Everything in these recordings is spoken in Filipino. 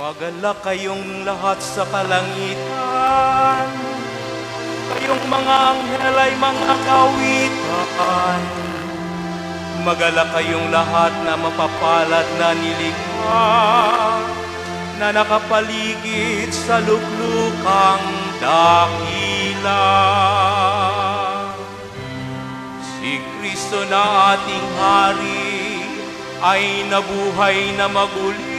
Magalak kayong lahat sa kalangitan, kayong mga anghel ay mga kawitan. Magalak kayong lahat na mapapalad na nilikha, na nakapaligid sa luklukang dakila. Si Kristo na ating Hari ay nabuhay na maguli.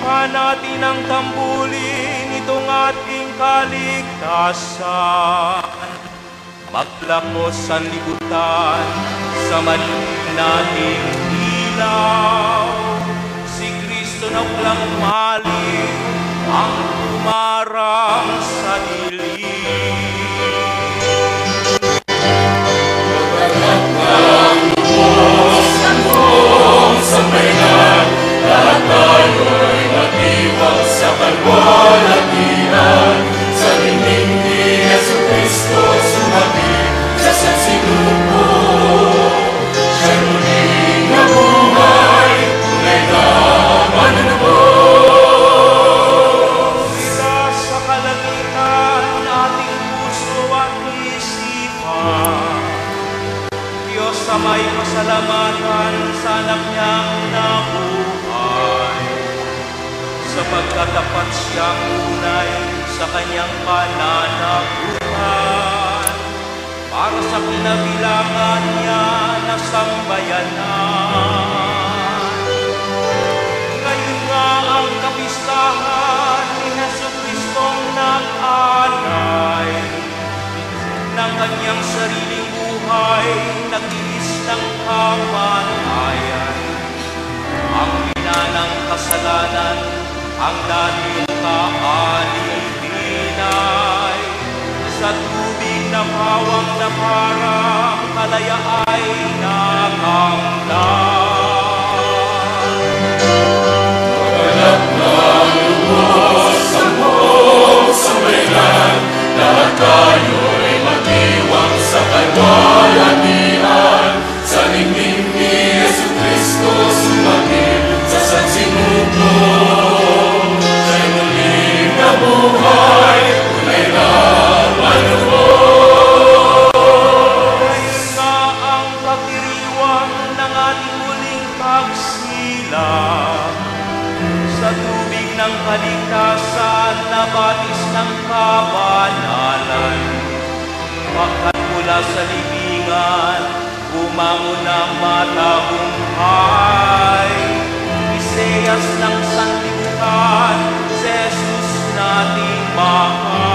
Ipa natin ang tambulin itong ating kaligtasan. Maglakos ang libutan sa malilim nating ilaw. Si Kristo na walang maling ang umarang sa dilim. Magalak ng lubos ng buong sambayanan, lahat tayo'y nag-iwang sa kalwalhatian. Sa dingding ni Jesucristo sumapit sa sansinuko. Siya'y muling nabuhay, tunay na manunubos. Isa sa kalangitan ating puso at isipan, Diyos sa may pasalamatan sa anak niyang nabuhay, sapagkat tapat siyang tunay sa kanyang pananagutan, para sa kinabilangan niya na sambayanan. Ngayon nga ang kapistahan ni Jesucristong nag-alay ng kanyang sariling buhay, nagtiis ng kamatayan. Ang pinanang kasalanan, ang dating kaalipinay, sa tubig na pawang na parang kalaya ay nakamtan. Magalak ng lubos ang buong sambayanan, lahat tayo'y mag-iwang sa kalwalhatian. Sa dingding ni Jesucristo sumapit sa sansinuko. Siya'y muling nabuhay, tunay na manunubos. Sa ang pagdiriwang ng ating muling pagsilang, sa tubig ng kaligtasan na batis ng kabanalan, pagkat mula sa libingan, bumangon ang matagumpay. Isayas ng sanlibutan, si Jesus nating mahal.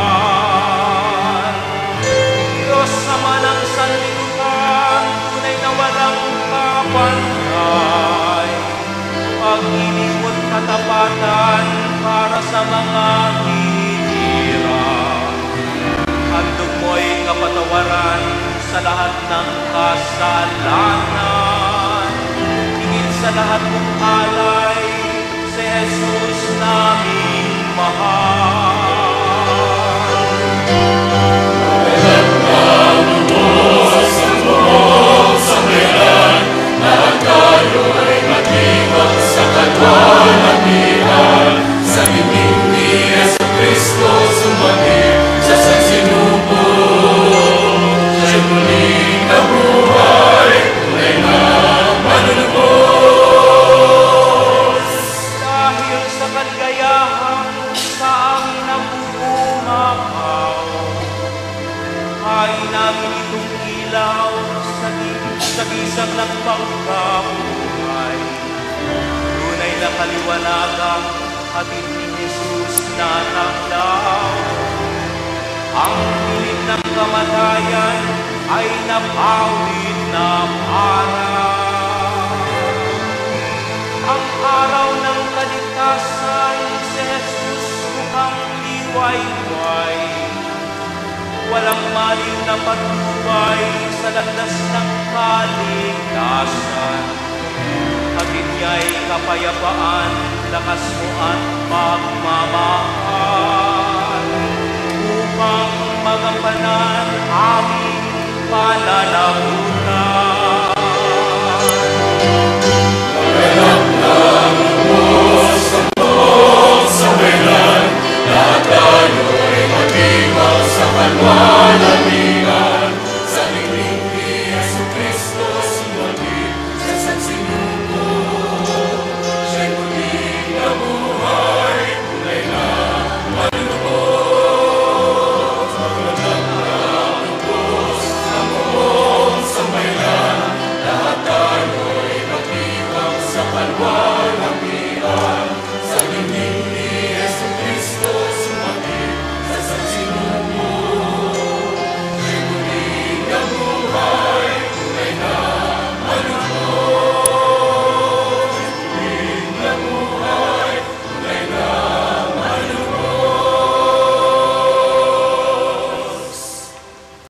Diyos sama ng sanlibutan, tunay na walang kapantay. Pag-ibig mo't katapatan para sa mga hirap. Handog mo'y kapatawaran sa lahat ng kasalanan. Higit sa lahat mong alay, si Jesus naming mahal. Magalak ng lubos ang buong sambayanan, lahat tayo'y mag-iwang sa kalwalhatian. Sa dingding ni Jesucristo sumapit sa sansinuko. Siya'y muling nabuhay, tunay na manunubos. Dahil sa kaligayahan sa amin ang bumapaw, kain namin itong ilaw sa gisag ng pagkabuhay. Tunay na kaliwanagang hatid ni Jesus na tanglaw. Ang pilit ng kamatayan ay napawid na parang. Ang araw ng kaligtasan, si Jesus mukhang liwayway. Walang maliw na patnubay sa landas ng kaligtasan. Hatid niya'y kapayapaan, lakas mo at pagmamahal, upang magampanan aming pananagutan.